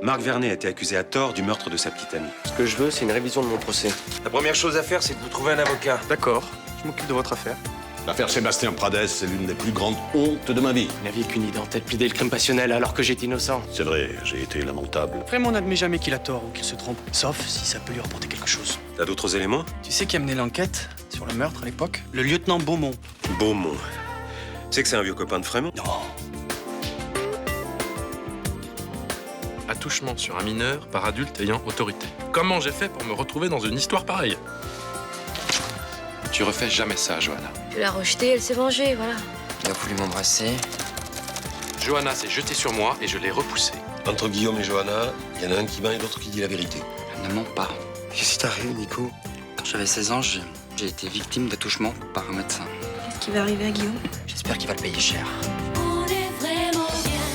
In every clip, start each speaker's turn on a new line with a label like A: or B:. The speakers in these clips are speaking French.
A: Marc Vernet a été accusé à tort du meurtre de sa petite amie.
B: Ce que je veux, c'est une révision de mon procès.
C: La première chose à faire, c'est de vous trouver un avocat.
D: D'accord, je m'occupe de votre affaire.
E: L'affaire Sébastien Pradès, c'est l'une des plus grandes hontes de ma vie.
B: Il n'avait qu'une idée en tête, plaider le crime passionnel alors que j'étais innocent.
E: C'est vrai, j'ai été lamentable.
D: Vraiment, on n'admet jamais qu'il a tort ou qu'il se trompe, sauf si ça peut lui rapporter quelque chose.
A: T'as d'autres éléments?
D: Tu sais qui a mené l'enquête sur le meurtre à l'époque? Le lieutenant Beaumont.
A: Beaumont. Tu sais que c'est un vieux copain de Frémont?
D: Non.
F: Attouchement sur un mineur par adulte ayant autorité. Comment j'ai fait pour me retrouver dans une histoire pareille? Tu refais jamais ça, Johanna.
G: Je l'ai rejetée, elle s'est vengée, voilà.
H: Il a voulu m'embrasser.
F: Johanna s'est jetée sur moi et je l'ai repoussée.
C: Entre Guillaume et Johanna, il y en a un qui ment et l'autre qui dit la vérité.
H: Elle ne ment pas.
C: Qu'est-ce qui t'arrive, Nico?
H: Quand j'avais 16 ans, j'ai été victime d'attouchement par un médecin.
G: Qu'est-ce qui va arriver à Guillaume?
H: J'espère qu'il va le payer cher.
I: On est vraiment bien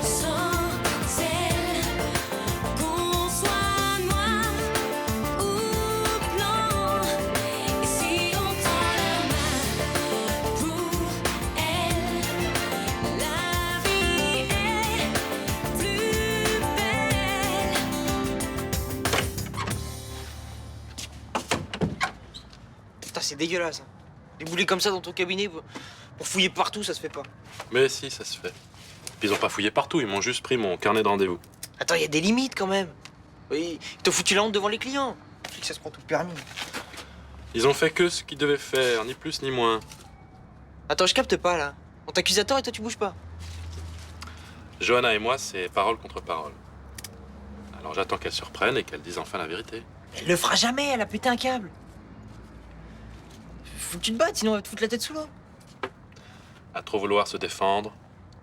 I: sans elle. Qu'on soit noir ou blanc. Et si on tend la main pour elle, la vie est plus belle.
J: Putain, c'est dégueulasse. Hein. Des boulets comme ça dans ton cabinet pour fouiller partout, ça se fait pas.
F: Mais si, ça se fait. Ils ont pas fouillé partout, ils m'ont juste pris mon carnet de rendez-vous.
J: Attends, il y a des limites quand même. Oui, ils t'ont foutu la honte devant les clients. Je sais que ça se prend tout le permis.
F: Ils ont fait que ce qu'ils devaient faire, ni plus ni moins.
J: Attends, je capte pas là. On t'accuse à tort et toi tu bouges pas.
F: Johanna et moi, c'est parole contre parole. Alors j'attends qu'elle se reprenne et qu'elle dise enfin la vérité.
J: Elle le fera jamais, elle a pété un câble. Faut que tu te battes, sinon on va te foutre la tête sous l'eau.
F: À trop vouloir se défendre,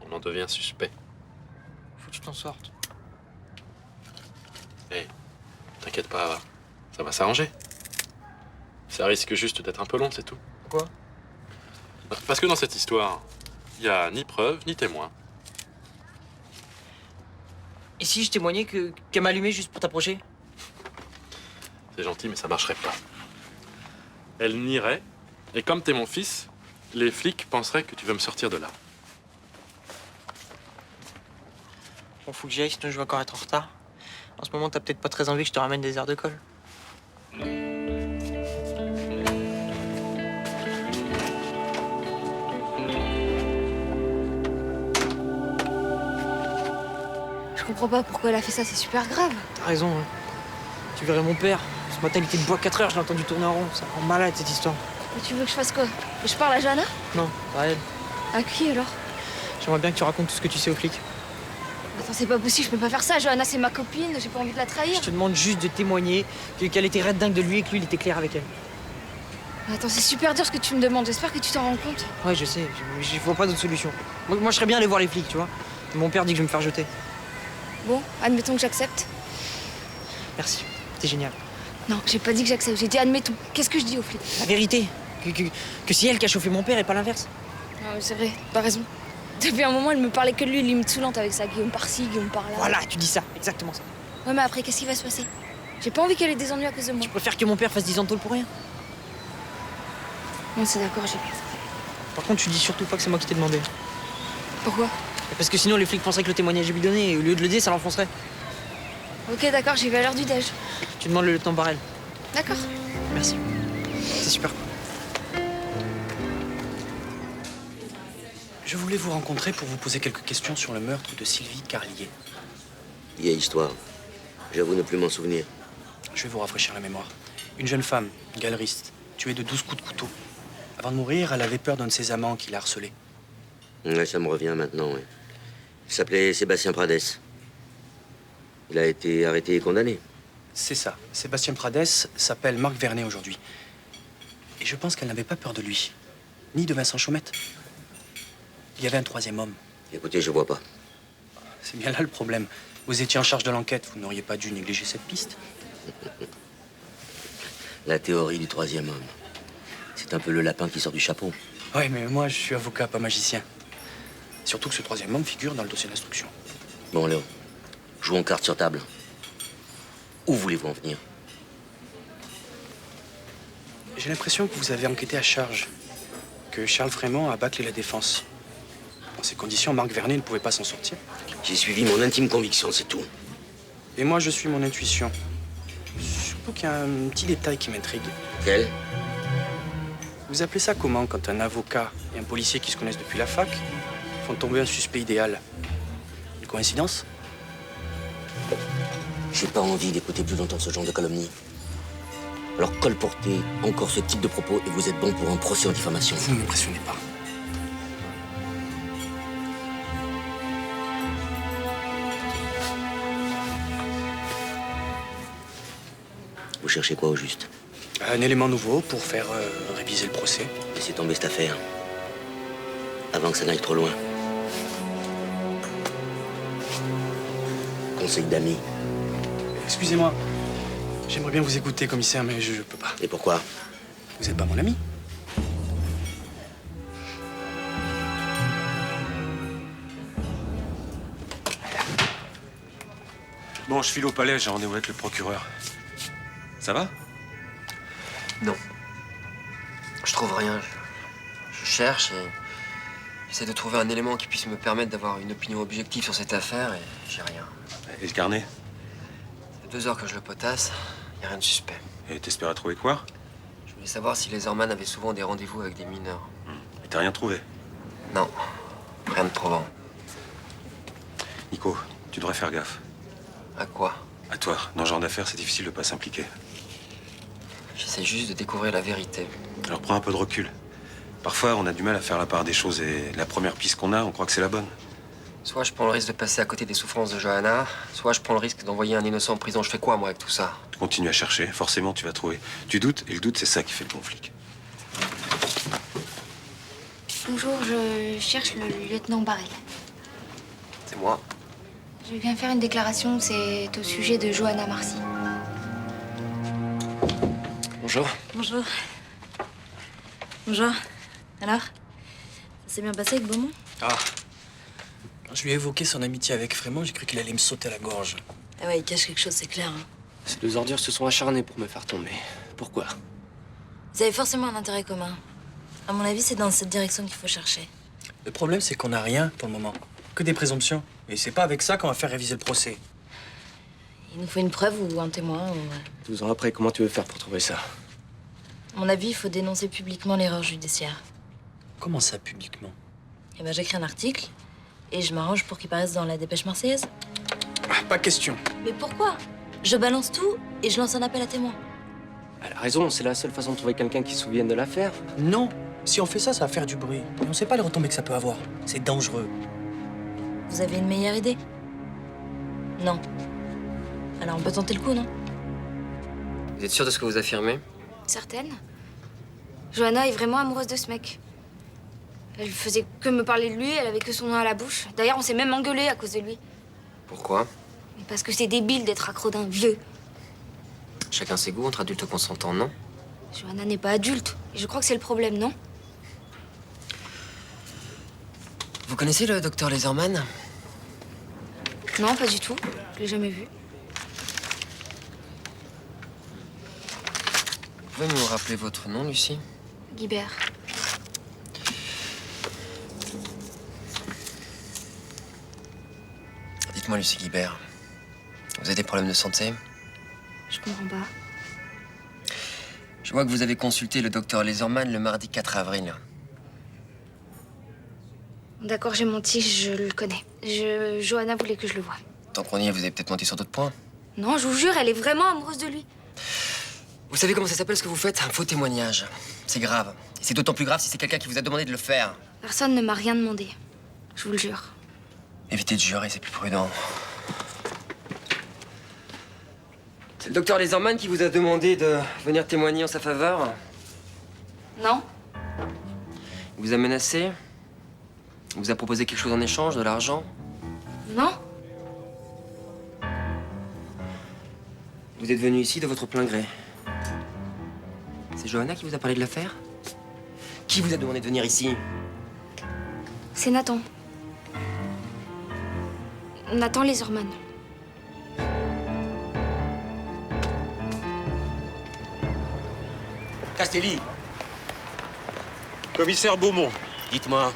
F: on en devient suspect.
J: Faut que tu t'en sortes.
F: Hé, t'inquiète pas, ça va s'arranger. Ça risque juste d'être un peu long, c'est tout.
J: Pourquoi?
F: Parce que dans cette histoire, il n'y a ni preuve, ni témoin.
J: Et si je témoignais qu'elle m'allumait juste pour t'approcher?
F: C'est gentil, mais ça marcherait pas. Elle nierait, et comme t'es mon fils, les flics penseraient que tu veux me sortir de là.
J: Bon, faut que j'y aille, sinon je vais encore être en retard. En ce moment, t'as peut-être pas très envie que je te ramène des airs de colle.
G: Je comprends pas pourquoi elle a fait ça, c'est super grave.
J: T'as raison, hein. Tu verrais mon père. Ce matin, il était debout à 4 heures, je l'ai entendu tourner en rond. Ça rend malade, cette histoire.
G: Mais tu veux que je fasse quoi? Que je parle à Johanna?
J: Non, pas elle.
G: À qui alors?
J: J'aimerais bien que tu racontes tout ce que tu sais aux flics.
G: Attends, c'est pas possible, je peux pas faire ça. Johanna, c'est ma copine, j'ai pas envie de la trahir.
J: Je te demande juste de témoigner qu'elle était red dingue de lui et que lui, il était clair avec elle.
G: Attends, c'est super dur ce que tu me demandes, j'espère que tu t'en rends compte.
J: Ouais, je sais, je vois pas d'autre solution. Moi, je serais bien aller voir les flics, tu vois. Mon père dit que je vais me faire jeter.
G: Bon, admettons que j'accepte.
J: Merci, t'es génial.
G: Non, j'ai pas dit que j'accepte, j'ai dit admettons. Qu'est-ce que je dis aux flics?
J: La vérité, que c'est elle qui a chauffé mon père et pas l'inverse.
G: Non, mais c'est vrai, t'as raison. Depuis un moment, elle me parlait que de lui, limite saoulante avec ça. Guillaume par-ci, Guillaume par-là.
J: Voilà, tu dis ça, exactement ça.
G: Ouais, mais après, qu'est-ce qui va se passer? J'ai pas envie qu'elle ait des ennuis à cause de moi.
J: Je préfère que mon père fasse 10 ans de tôle pour rien.
G: Non, c'est d'accord, j'ai bien.
J: Par contre, tu dis surtout pas que c'est moi qui t'ai demandé.
G: Pourquoi?
J: Parce que sinon, les flics penseraient que le témoignage est bidonné et au lieu de le dire, ça l'enfoncerait.
G: Ok, d'accord, j'y vais à l'heure du déj.
J: Tu demandes le lieutenant Barrel.
G: D'accord.
J: Merci. C'est super.
D: Je voulais vous rencontrer pour vous poser quelques questions sur le meurtre de Sylvie Carlier.
K: Vieille histoire. J'avoue ne plus m'en souvenir.
D: Je vais vous rafraîchir la mémoire. Une jeune femme, galeriste, tuée de 12 coups de couteau. Avant de mourir, elle avait peur d'un de ses amants qui l'a harcelée.
K: Ouais, ça me revient maintenant, ouais. Il s'appelait Sébastien Pradès. Il a été arrêté et condamné.
D: C'est ça. Sébastien Pradès s'appelle Marc Vernet aujourd'hui. Et je pense qu'elle n'avait pas peur de lui, ni de Vincent Chaumette. Il y avait un troisième homme.
K: Écoutez, je vois pas.
D: C'est bien là le problème. Vous étiez en charge de l'enquête, vous n'auriez pas dû négliger cette piste.
K: La théorie du troisième homme. C'est un peu le lapin qui sort du chapeau.
D: Oui, mais moi, je suis avocat, pas magicien. Surtout que ce troisième homme figure dans le dossier d'instruction.
K: Bon, Léo, jouons cartes sur table. Où voulez-vous en venir?
D: J'ai l'impression que vous avez enquêté à charge, que Charles Frémont a bâclé la défense. Dans ces conditions, Marc Vernet ne pouvait pas s'en sortir.
K: J'ai suivi mon intime conviction, c'est tout.
D: Et moi, je suis mon intuition. Surtout qu'il y a un petit détail qui m'intrigue.
K: Quel?
D: Vous appelez ça comment quand un avocat et un policier qui se connaissent depuis la fac font tomber un suspect idéal? Une coïncidence?
K: J'ai pas envie d'écouter plus longtemps ce genre de calomnie. Alors colportez encore ce type de propos et vous êtes bon pour un procès en diffamation.
D: Vous ne m'impressionnez pas.
K: Vous cherchez quoi au juste?
D: Un élément nouveau pour faire réviser le procès.
K: Laissez tomber cette affaire. Avant que ça n'aille trop loin. Conseil d'amis.
D: Excusez-moi. J'aimerais bien vous écouter, commissaire, mais je peux pas.
K: Et pourquoi?
D: Vous n'êtes pas mon ami.
A: Bon, je file au palais, j'ai rendez-vous avec le procureur. Ça va?
H: Non. Je trouve rien. Je cherche et j'essaie de trouver un élément qui puisse me permettre d'avoir une opinion objective sur cette affaire et j'ai rien.
A: Et le carnet?
H: Ça fait 2 heures que je le potasse, y a rien de suspect.
A: Et t'espérais trouver quoi?
H: Je voulais savoir si les Orman avaient souvent des rendez-vous avec des mineurs.
A: Et t'as rien trouvé?
H: Non, rien de probant.
A: Nico, tu devrais faire gaffe.
H: À quoi?
A: À toi, dans ce genre d'affaires, c'est difficile de pas s'impliquer.
H: J'essaie juste de découvrir la vérité.
A: Alors prends un peu de recul. Parfois, on a du mal à faire la part des choses et la première piste qu'on a, on croit que c'est la bonne.
H: Soit je prends le risque de passer à côté des souffrances de Johanna, soit je prends le risque d'envoyer un innocent en prison. Je fais quoi, moi, avec tout ça?
A: Tu continues à chercher, forcément tu vas trouver. Tu doutes, et le doute, c'est ça qui fait le bon flic.
G: Bonjour, je cherche le lieutenant Barrel.
H: C'est moi.
G: Je viens faire une déclaration, c'est au sujet de Johanna Marcy.
B: Bonjour.
L: Bonjour. Bonjour. Alors? Ça s'est bien passé avec Beaumont?
D: Ah. Quand je lui ai évoqué son amitié avec Frémont, j'ai cru qu'il allait me sauter à la gorge.
L: Ah ouais, il cache quelque chose, c'est clair. Hein.
B: Ces 2 ordures se sont acharnées pour me faire tomber. Pourquoi?
L: Vous avez forcément un intérêt commun. À mon avis, c'est dans cette direction qu'il faut chercher.
D: Le problème, c'est qu'on n'a rien pour le moment. Que des présomptions. Et c'est pas avec ça qu'on va faire réviser le procès.
L: Il nous faut une preuve ou un témoin. Ou...
B: 12 ans après, comment tu veux faire pour trouver ça?
L: À mon avis, il faut dénoncer publiquement l'erreur judiciaire.
D: Comment ça, publiquement?
L: Eh ben, j'écris un article et je m'arrange pour qu'il paraisse dans la dépêche marseillaise.
D: Ah, pas question.
L: Mais pourquoi? Je balance tout et je lance un appel à témoins.
B: Elle a raison, c'est la seule façon de trouver quelqu'un qui se souvienne de l'affaire.
D: Non. Si on fait ça, ça va faire du bruit. Et on sait pas les retombées que ça peut avoir. C'est dangereux.
L: Vous avez une meilleure idée? Non. Alors on peut tenter le coup, non?
H: Vous êtes sûr de ce que vous affirmez?
G: Certaine. Johanna est vraiment amoureuse de ce mec. Elle faisait que me parler de lui, elle avait que son nom à la bouche. D'ailleurs, on s'est même engueulé à cause de lui.
H: Pourquoi?
G: Parce que c'est débile d'être accro d'un vieux.
H: Chacun ses goûts entre adultes consentants, non?
G: Johanna n'est pas adulte. Et je crois que c'est le problème, non?
H: Vous connaissez le docteur Laserman?
G: Non, pas du tout. Je l'ai jamais vu.
H: Vous pouvez me rappeler votre nom, Lucie?
G: Guibert.
H: Dites-moi, Lucie Guibert, vous avez des problèmes de santé?
G: Je comprends pas.
H: Je vois que vous avez consulté le docteur Laserman le mardi 4 avril.
G: D'accord, j'ai menti, je le connais. Johanna voulait que je le voie.
H: Tant qu'on y est, vous avez peut-être menti sur d'autres points.
G: Non, je vous jure, elle est vraiment amoureuse de lui.
H: Vous savez comment ça s'appelle ce que vous faites? Un faux témoignage. C'est grave. Et c'est d'autant plus grave si c'est quelqu'un qui vous a demandé de le faire.
G: Personne ne m'a rien demandé. Je vous le jure.
H: Évitez de jurer, c'est plus prudent. C'est le docteur Laserman qui vous a demandé de venir témoigner en sa faveur?
G: Non?
H: Il vous a menacé? Il vous a proposé quelque chose en échange, de l'argent?
G: Non?
H: Vous êtes venu ici de votre plein gré. C'est Johanna qui vous a parlé de l'affaire? Qui vous a demandé de venir ici?
G: C'est Nathan. Nathan Laserman.
K: Castelli,
A: Commissaire Beaumont.
K: dites-moi,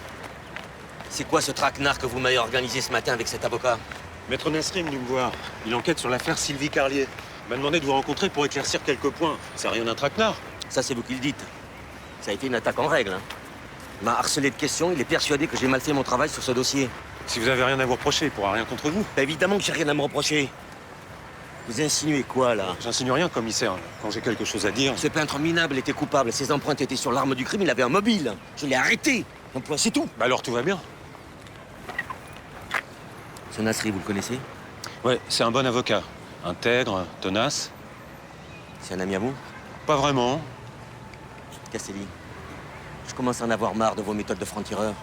K: c'est quoi ce traquenard que vous m'avez organisé ce matin avec cet avocat?
A: Maître Nasri est venu me voir. Il enquête sur l'affaire Sylvie Carlier. Il m'a demandé de vous rencontrer pour éclaircir quelques points. C'est rien d'un traquenard.
K: Ça, c'est vous qui le dites. Ça a été une attaque en règle. Hein. Il m'a harcelé de questions, il est persuadé que j'ai mal fait mon travail sur ce dossier.
A: Si vous avez rien à vous reprocher, il pourra rien contre vous.
K: Bah, évidemment que j'ai rien à me reprocher. Vous insinuez quoi, là?
A: J'insinue rien, commissaire. Quand j'ai quelque chose à dire...
K: Ce peintre minable était coupable. Ses empreintes étaient sur l'arme du crime, il avait un mobile. Je l'ai arrêté. Donc, c'est tout.
A: Bah alors tout va bien.
K: Ce Nasri, vous le connaissez?
A: Ouais, c'est un bon avocat. Intègre, tenace.
K: C'est un ami à vous?
A: Pas vraiment.
K: Castelli, je commence à en avoir marre de vos méthodes de franc-tireur.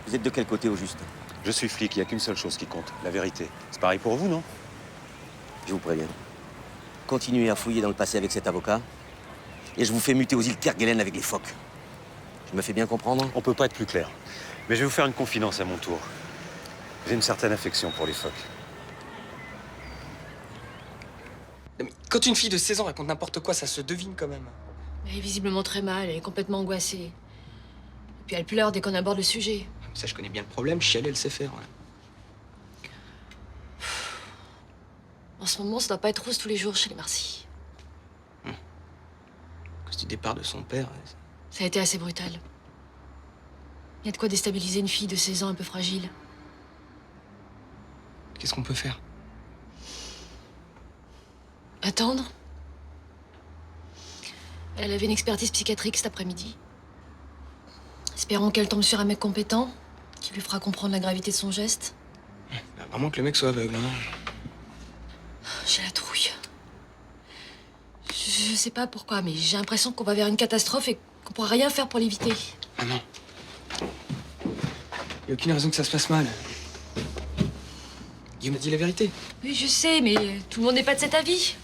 K: Vous êtes de quel côté, au juste?
A: Je suis flic, il n'y a qu'une seule chose qui compte, la vérité. C'est pareil pour vous, non?
K: Je vous préviens. Continuez à fouiller dans le passé avec cet avocat, et je vous fais muter aux îles Kerguelen avec les phoques. Je me fais bien comprendre?
A: On peut pas être plus clair. Mais je vais vous faire une confidence à mon tour. J'ai une certaine affection pour les phoques.
D: Non, mais quand une fille de 16 ans raconte n'importe quoi, ça se devine quand même.
L: Elle est visiblement très mal, elle est complètement angoissée. Et puis elle pleure dès qu'on aborde le sujet.
D: Ça, je connais bien le problème. Chialer, elle sait faire. Ouais.
L: En ce moment, ça doit pas être rose tous les jours chez les Marcy.
D: À cause du départ de son père.
L: Ça a été assez brutal. Il y a de quoi déstabiliser une fille de 16 ans un peu fragile.
D: Qu'est-ce qu'on peut faire?
L: Attendre. Elle avait une expertise psychiatrique cet après-midi. Espérons qu'elle tombe sur un mec compétent, qui lui fera comprendre la gravité de son geste.
D: Vraiment que le mec soit aveugle, hein.
L: J'ai la trouille. Je sais pas pourquoi, mais j'ai l'impression qu'on va vers une catastrophe et qu'on pourra rien faire pour l'éviter.
D: Ah non. Y a aucune raison que ça se passe mal. Guillaume a dit la vérité.
L: Oui, je sais, mais tout le monde n'est pas de cet avis.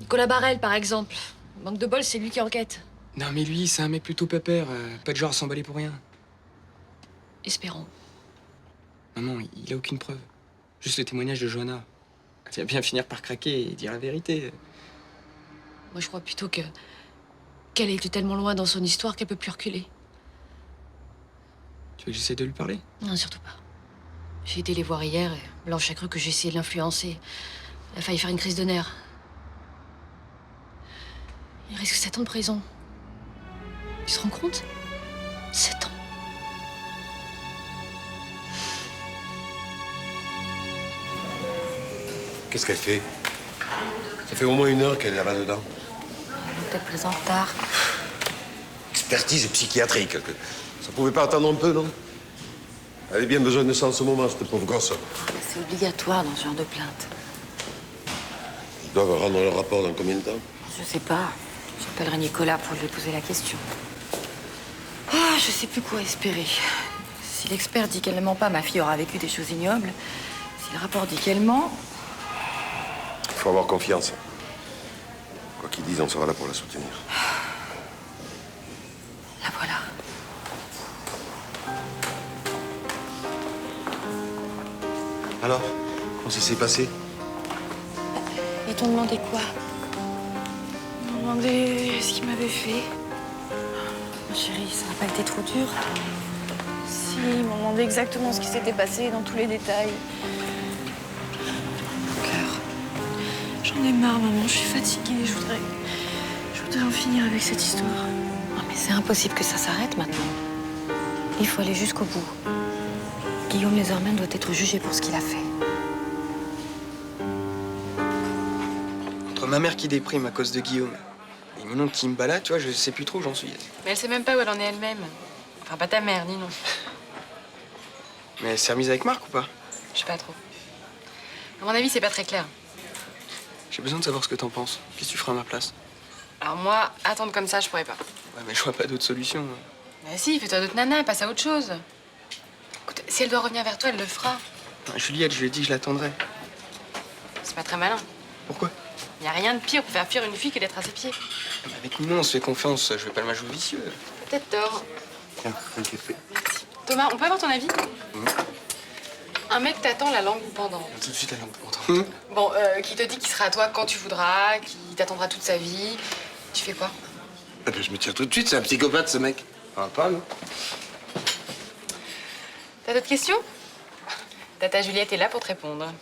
L: Nicolas Barrel, par exemple. Manque de bol, c'est lui qui enquête.
D: Non, mais lui, c'est un mec plutôt pépère. Pas de genre à s'emballer pour rien.
L: Espérons.
D: Non, il a aucune preuve. Juste le témoignage de Johanna. Elle va bien finir par craquer et dire la vérité.
L: Moi, je crois plutôt qu'elle a été tellement loin dans son histoire qu'elle peut plus reculer.
D: Tu veux que j'essaie de lui parler?
L: Non, surtout pas. J'ai été les voir hier et Blanche a cru que j'essayais de l'influencer. Elle a failli faire une crise de nerfs. Il risque 7 ans de prison. Tu te rends compte? 7 ans.
C: Qu'est-ce qu'elle fait? Ça fait au moins 1 heure qu'elle est là-bas dedans.
L: Peut-être présent tard.
C: Expertise psychiatrique. Ça pouvait pas attendre un peu, non? Elle a bien besoin de ça en ce moment, cette pauvre gosse.
L: C'est obligatoire dans ce genre de plainte.
C: Ils doivent rendre leur rapport dans combien de temps?
L: Je sais pas. J'appellerai Nicolas pour lui poser la question. Ah, je sais plus quoi espérer. Si l'expert dit qu'elle ne ment pas, ma fille aura vécu des choses ignobles. Si le rapport dit qu'elle ment...
C: Il faut avoir confiance. Quoi qu'ils disent, on sera là pour la soutenir.
L: La voilà.
C: Alors, comment ça s'est passé?
L: Ils t'ont demandé quoi? Ils m'ont demandé ce qu'ils m'avaient fait. Ma chérie, ça n'a pas été trop dur.
M: Si, ils m'ont demandé exactement ce qui s'était passé dans tous les détails.
L: Mon cœur.
M: J'en ai marre, maman, je suis fatiguée. Je voudrais en finir avec cette histoire.
L: Non, mais c'est impossible que ça s'arrête maintenant. Il faut aller jusqu'au bout. Guillaume Lézerman doit être jugé pour ce qu'il a fait.
D: Entre ma mère qui déprime à cause de Guillaume et Ninon qui me balade, tu vois, je sais plus trop où j'en suis.
M: Mais elle sait même pas où elle en est elle-même. Enfin, pas ta mère, ni non.
D: Mais elle s'est remise avec Marc ou pas?
M: Je sais pas trop. À mon avis, c'est pas très clair.
D: J'ai besoin de savoir ce que t'en penses. Qu'est-ce que tu feras à ma place?
M: Alors moi, attendre comme ça, je pourrais pas.
D: Ouais, mais je vois pas d'autre solution.
M: Mais si, fais-toi d'autres nanas, passe à autre chose. Écoute, si elle doit revenir vers toi, elle le fera.
D: Juliette, je lui ai dit que je l'attendrais.
M: C'est pas très malin.
D: Pourquoi?
M: Y a rien de pire pour faire fuir une fille que d'être à ses pieds.
D: Mais avec Ninon, on se fait confiance. Je vais pas le majou vicieux.
M: Peut-être tort.
C: Tiens, un café.
M: Thomas, on peut avoir ton avis? Un mec t'attend la langue pendant.
D: Tout de suite, la langue pendant.
M: Bon, qui te dit qu'il sera à toi quand tu voudras, qui t'attendra toute sa vie. Tu fais quoi?
C: Eh ben, je me tire tout de suite, c'est un psychopathe, ce mec. Enfin, pas, non?
M: T'as d'autres questions?
L: Tata Juliette est là pour te répondre.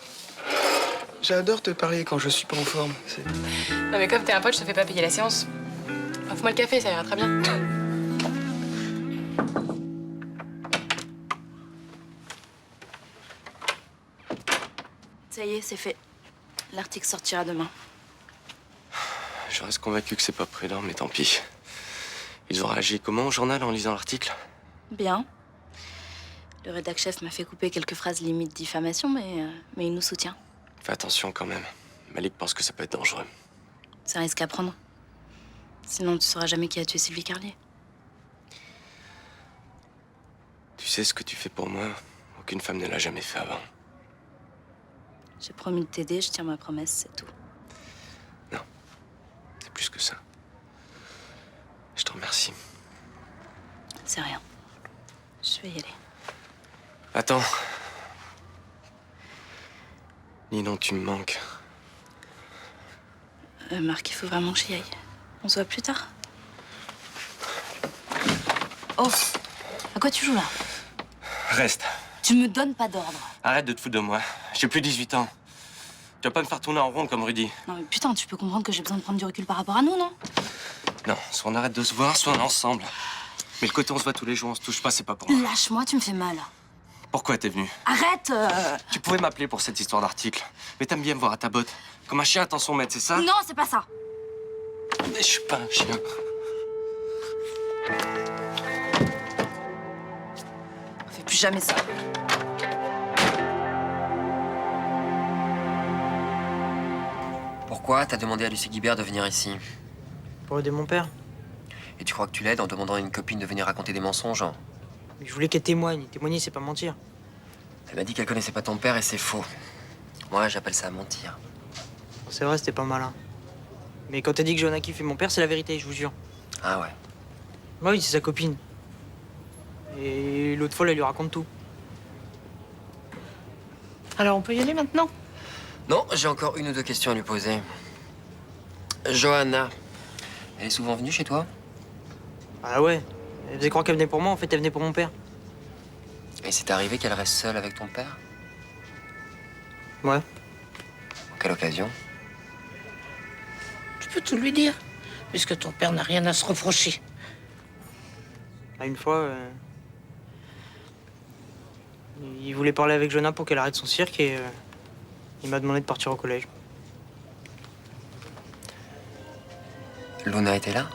D: J'adore te parler quand je suis pas en forme.
L: Non mais comme t'es un pote, je te fais pas payer la séance. Offre-moi le café, ça ira très bien.
N: Ça y est, c'est fait. L'article sortira demain.
B: Je reste convaincu que c'est pas prudent, mais tant pis. Ils ont réagi comment au journal en lisant l'article?
N: Bien. Le rédac chef m'a fait couper quelques phrases limite diffamation, mais il nous soutient.
B: Fais attention quand même. Malik pense que ça peut être dangereux.
N: C'est un risque à prendre. Sinon, tu sauras jamais qui a tué Sylvie Carlier.
B: Tu sais ce que tu fais pour moi? Aucune femme ne l'a jamais fait avant.
N: J'ai promis de t'aider, je tiens ma promesse, c'est tout.
B: C'est plus que ça. Je te remercie.
N: C'est rien. Je vais y aller.
B: Attends. Ninon, tu me manques.
N: Marc, il faut vraiment que j'y aille. On se voit plus tard. Oh, à quoi tu joues là?
B: Reste.
N: Tu me donnes pas d'ordre.
B: Arrête de te foutre de moi. J'ai plus 18 ans. Tu vas pas me faire tourner en rond comme Rudy.
N: Non mais putain, tu peux comprendre que j'ai besoin de prendre du recul par rapport à nous, non?
B: Non, soit on arrête de se voir, soit on est ensemble. Mais le côté on se voit tous les jours, on se touche pas, c'est pas pour moi.
N: Lâche-moi, tu me fais mal.
B: Pourquoi t'es venu?
N: Arrête
B: Tu pouvais m'appeler pour cette histoire d'article. Mais t'aimes bien me voir à ta botte. Comme un chien attend son maître, c'est ça?
N: Non, c'est pas ça.
B: Mais je suis pas un chien.
N: On fait plus jamais ça.
H: Pourquoi t'as demandé à Lucie Guibert de venir ici?
J: Pour aider mon père.
H: Et tu crois que tu l'aides en demandant à une copine de venir raconter des mensonges?
J: Mais je voulais qu'elle témoigne. Témoigner, c'est pas mentir.
H: Elle m'a dit qu'elle connaissait pas ton père et c'est faux. Moi, j'appelle ça mentir.
J: C'est vrai, c'était pas malin. Mais quand t'as dit que Johanna kiffait mon père, c'est la vérité, je vous jure.
H: Ah ouais.
J: Bah oui, c'est sa copine. Et l'autre fois, elle lui raconte tout.
M: Alors, on peut y aller maintenant?
H: Non, j'ai encore une ou deux questions à lui poser. Johanna, elle est souvent venue chez toi?
J: Ah ouais. Elle faisait croire qu'elle venait pour moi, en fait, elle venait pour mon père.
H: Et c'est arrivé qu'elle reste seule avec ton père?
J: Ouais.
H: En quelle occasion?
M: Tu peux tout lui dire, puisque ton père n'a rien à se reprocher.
J: Ah, une fois, il voulait parler avec Johanna pour qu'elle arrête son cirque et il m'a demandé de partir au collège.
H: Luna était là?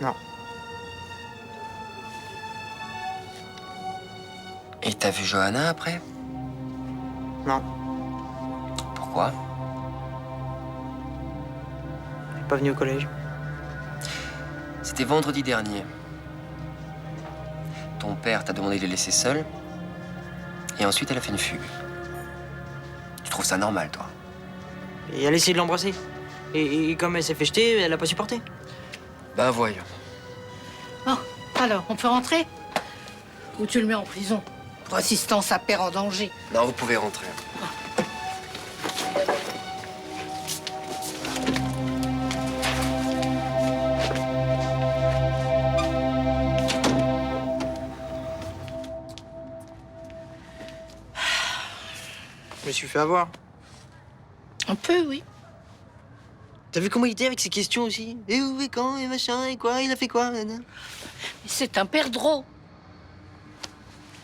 J: Non.
H: Et t'as vu Johanna après?
J: Non.
H: Pourquoi?
J: Elle est pas venue au collège.
H: C'était vendredi dernier. Ton père t'a demandé de les laisser seuls. Et ensuite, elle a fait une fugue. Tu trouves ça normal, toi?
J: Et elle a essayé de l'embrasser. Et comme elle s'est fait jeter, elle a pas supporté.
H: Bah voyons.
M: Bon, alors, on peut rentrer? Ou tu le mets en prison pour assistance à père en danger?
H: Non, vous pouvez rentrer.
J: Je me suis fait avoir.
M: Un peu, oui.
J: T'as vu comment il était avec ses questions aussi? Et où, et quand, et machin, et quoi? Il a fait quoi?
M: Mais c'est un perdreau.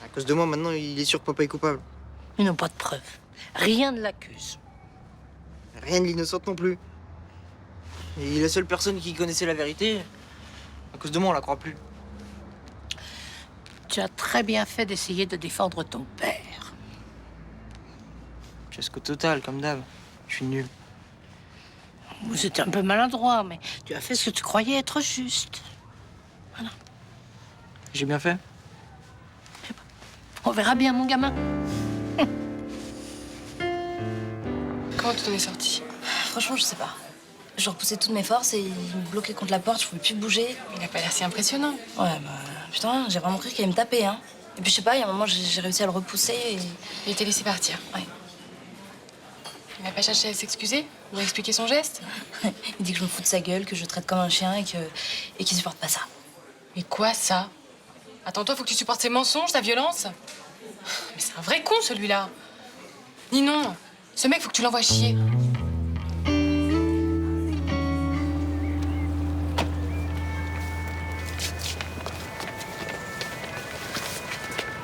J: À cause de moi, maintenant, il est sûr que papa est coupable.
M: Ils n'ont pas de preuves. Rien ne l'accuse.
J: Rien de l'innocente non plus. Et la seule personne qui connaissait la vérité, à cause de moi, on la croit plus.
M: Tu as très bien fait d'essayer de défendre ton père.
J: Fiasco total, comme d'hab. Je suis nul.
M: Vous étiez un peu maladroit, mais tu as fait ce que tu croyais être juste. Voilà.
J: J'ai bien fait.
M: On verra bien, mon gamin.
L: Comment tu t'en es sorti?
N: Franchement, je sais pas. Je repoussais toutes mes forces et il me bloquait contre la porte, je pouvais plus bouger.
L: Il a pas l'air si impressionnant.
N: Ouais, bah, putain, j'ai vraiment cru qu'il allait me taper, hein. Et puis, je sais pas, il y a un moment, j'ai réussi à le repousser et...
L: Il t'a laissé partir.
N: Ouais.
L: Il n'a pas cherché à s'excuser ou à expliquer son geste?
N: Il dit que je me fous de sa gueule, que je le traite comme un chien et qu'il supporte pas ça.
L: Mais quoi, ça? Attends, toi, faut que tu supportes ses mensonges, sa violence. Mais c'est un vrai con, celui-là. Ninon, ce mec, faut que tu l'envoies chier.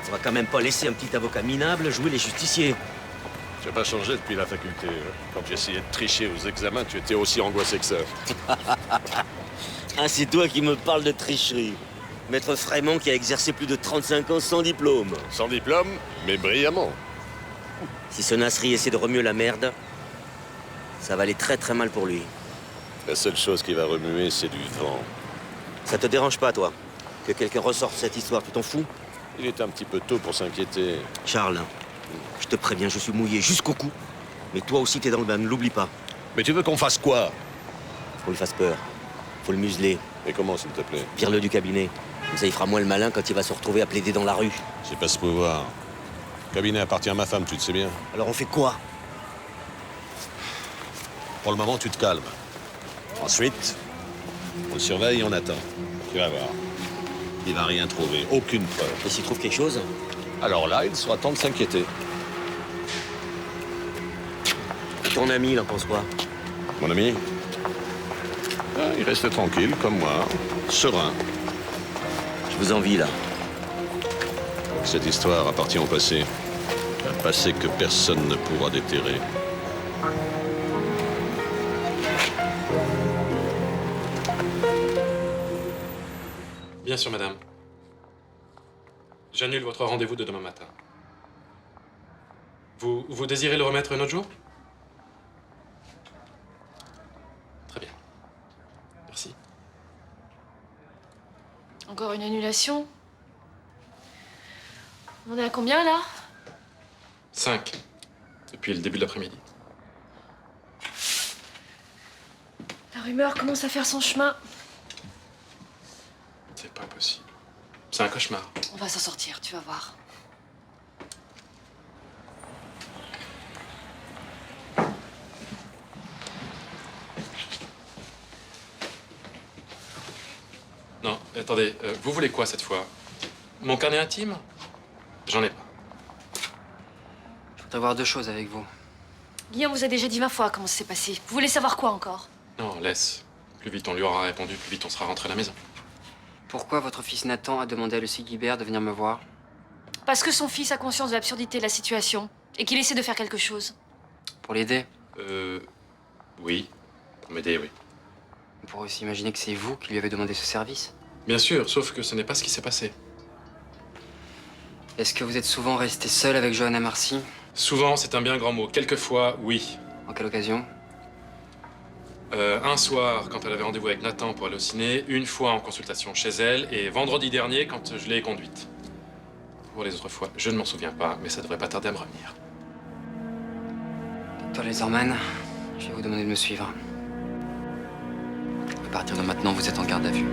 K: On va quand même pas laisser un petit avocat minable jouer les justiciers.
E: Tu n'as pas changé depuis la faculté. Quand tu essayais de tricher aux examens, tu étais aussi angoissé que ça.
K: Ah, c'est toi qui me parles de tricherie. Maître Frémont qui a exercé plus de 35 ans sans diplôme.
E: Sans diplôme, mais brillamment.
K: Si ce Nasri essaie de remuer la merde, ça va aller très très mal pour lui.
E: La seule chose qui va remuer, c'est du vent.
K: Ça te dérange pas, toi, que quelqu'un ressorte cette histoire, tu t'en fous?
E: Il est un petit peu tôt pour s'inquiéter.
K: Charles, je te préviens, je suis mouillé jusqu'au cou. Mais toi aussi, t'es dans le bain, ne l'oublie pas.
E: Mais tu veux qu'on fasse quoi?
K: Faut lui fasse peur. Faut le museler.
E: Et comment, s'il te plaît?
K: Vire-le du cabinet. Comme ça, il fera moins le malin quand il va se retrouver à plaider dans la rue.
E: J'ai pas ce pouvoir. Le cabinet appartient à ma femme, tu le sais bien.
K: Alors on fait quoi?
E: Pour le moment, tu te calmes. Ensuite, on le surveille et on attend. Tu vas voir. Il va rien trouver, aucune preuve.
K: Et s'il trouve quelque chose?
E: Alors là, il sera temps de s'inquiéter.
K: Et ton ami, il en pense quoi?
E: Mon ami? Ah, il reste tranquille, comme moi, serein.
K: Je vous envie, là.
E: Cette histoire appartient au passé. Un passé que personne ne pourra déterrer.
F: Bien sûr, madame. J'annule votre rendez-vous de demain matin. Vous désirez le remettre un autre jour? Très bien. Merci.
O: Encore une annulation? On est à combien, là?
F: 5. Depuis le début de l'après-midi.
O: La rumeur commence à faire son chemin.
F: C'est pas possible. C'est un cauchemar.
L: On va s'en sortir, tu vas voir.
F: Non, attendez, vous voulez quoi cette fois? Mon carnet intime? J'en ai pas.
H: Je voudrais voir deux choses avec vous.
O: Guillaume vous a déjà dit 20 fois comment ça s'est passé. Vous voulez savoir quoi encore?
F: Non, laisse. Plus vite on lui aura répondu, plus vite on sera rentré à la maison.
H: Pourquoi votre fils Nathan a demandé à Lucie Guibert de venir me voir?
O: Parce que son fils a conscience de l'absurdité de la situation et qu'il essaie de faire quelque chose.
H: Pour l'aider?
F: Oui. Pour m'aider, oui.
H: On pourrait aussi imaginer que c'est vous qui lui avez demandé ce service.
F: Bien sûr, sauf que ce n'est pas ce qui s'est passé.
H: Est-ce que vous êtes souvent resté seul avec Johanna Marcy?
F: Souvent, c'est un bien grand mot. Quelquefois, oui.
H: En quelle occasion?
F: Un soir, quand elle avait rendez-vous avec Nathan pour aller au ciné, une fois en consultation chez elle, et vendredi dernier, quand je l'ai conduite. Pour les autres fois, je ne m'en souviens pas, mais ça devrait pas tarder à me revenir.
H: Docteur Laserman, je vais vous demander de me suivre. À partir de maintenant, vous êtes en garde à vue.